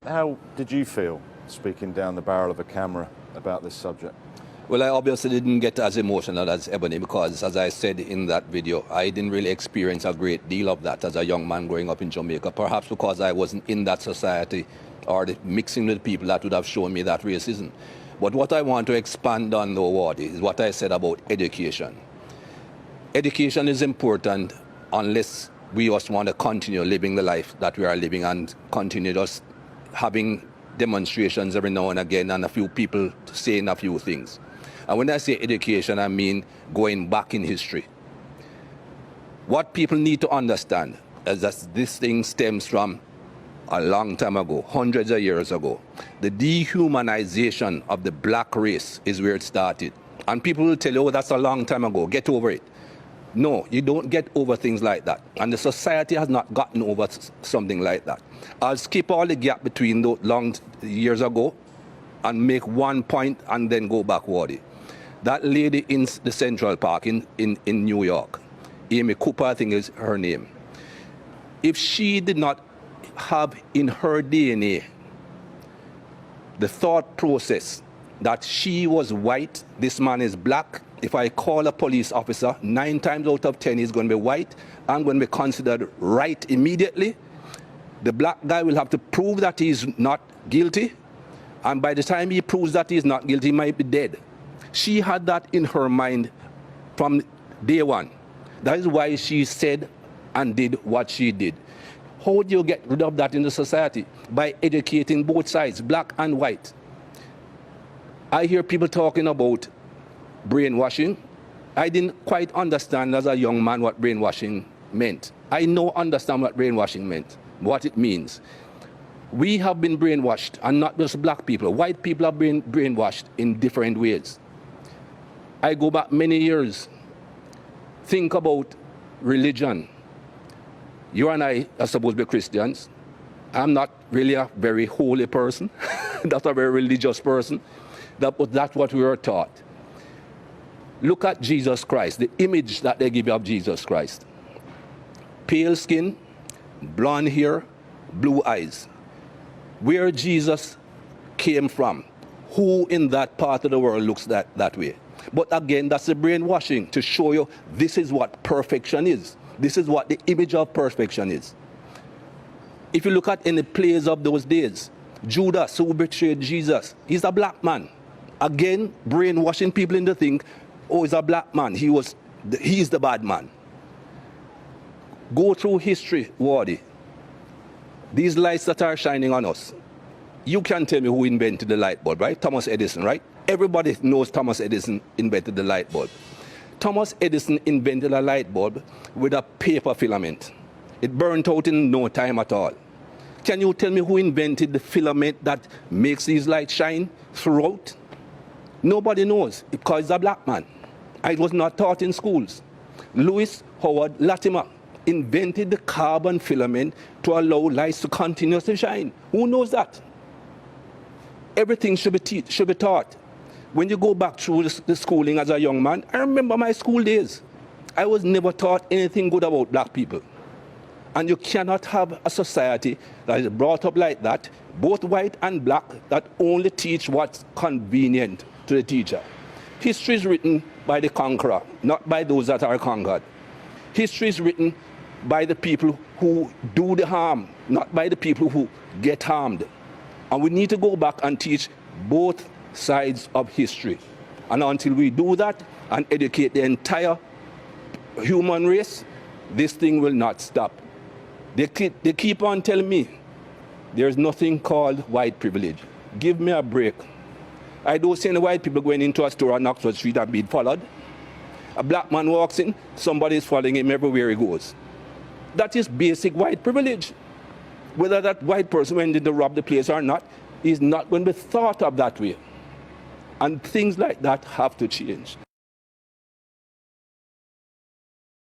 How did you feel speaking down the barrel of a camera about this subject? Well, I obviously didn't get as emotional as Ebony because, as I said in that video, I didn't really experience a great deal of that as a young man growing up in Jamaica, perhaps because I wasn't in that society or mixing with people that would have shown me that racism. But what I want to expand on, though, Wardy, is what I said about education. Education is important unless we just want to continue living the life that we are living and continue just having demonstrations every now and again and a few people saying a few things. And when I say education, I mean going back in history. What people need to understand is that this thing stems from a long time ago, hundreds of years ago. The dehumanization of the black race is where it started. And people will tell you, oh, that's a long time ago, get over it. No, you don't get over things like that. And the society has not gotten over something like that. I'll skip all the gap between those long years ago and make one point and then go backward. That lady in the Central Park in New York, Amy Cooper, I think is her name. If she did not have in her DNA the thought process that she was white, this man is black, if I call a police officer, 9 times out of 10 he's going to be white, I'm going to be considered right immediately. The black guy will have to prove that he's not guilty, and by the time he proves that he's not guilty, he might be dead. She had that in her mind from day one. That is why she said and did what she did. How do you get rid of that in the society? By educating both sides, black and white. I hear people talking about brainwashing. I didn't quite understand as a young man what brainwashing meant. I now understand what brainwashing meant, what it means. We have been brainwashed, and not just black people. White people have been brainwashed in different ways. I go back many years. Think about religion. You and I are supposed to be Christians. I'm not really a very holy person, not a very religious person, but that's what we were taught. Look at Jesus Christ, the image that they give you of Jesus Christ. Pale skin, blonde hair, blue eyes. Where Jesus came from, who in that part of the world looks that way? But again, that's the brainwashing to show you this is what perfection is. This is what the image of perfection is. If you look at any plays of those days, Judas, who betrayed Jesus, he's a black man. Again, brainwashing people into think, oh, he's a black man. He's the bad man. Go through history, Wardy. These lights that are shining on us. You can tell me who invented the light bulb, right? Thomas Edison, right? Everybody knows Thomas Edison invented the light bulb. Thomas Edison invented a light bulb with a paper filament. It burnt out in no time at all. Can you tell me who invented the filament that makes these lights shine throughout? Nobody knows, because he's a black man. It was not taught in schools. Louis Howard Latimer invented the carbon filament to allow lights to continuously shine. Who knows that? Everything should be taught. When you go back through the schooling as a young man, I remember my school days. I was never taught anything good about black people. And you cannot have a society that is brought up like that, both white and black, that only teach what's convenient to the teacher. History is written by the conqueror, not by those that are conquered. History is written by the people who do the harm, not by the people who get harmed. And we need to go back and teach both sides of history. And until we do that and educate the entire human race, this thing will not stop. They keep on telling me there's nothing called white privilege. Give me a break. I don't see any white people going into a store on Oxford Street and being followed. A black man walks in, somebody is following him everywhere he goes. That is basic white privilege. Whether that white person went in to rob the place or not, is not going to be thought of that way. And things like that have to change.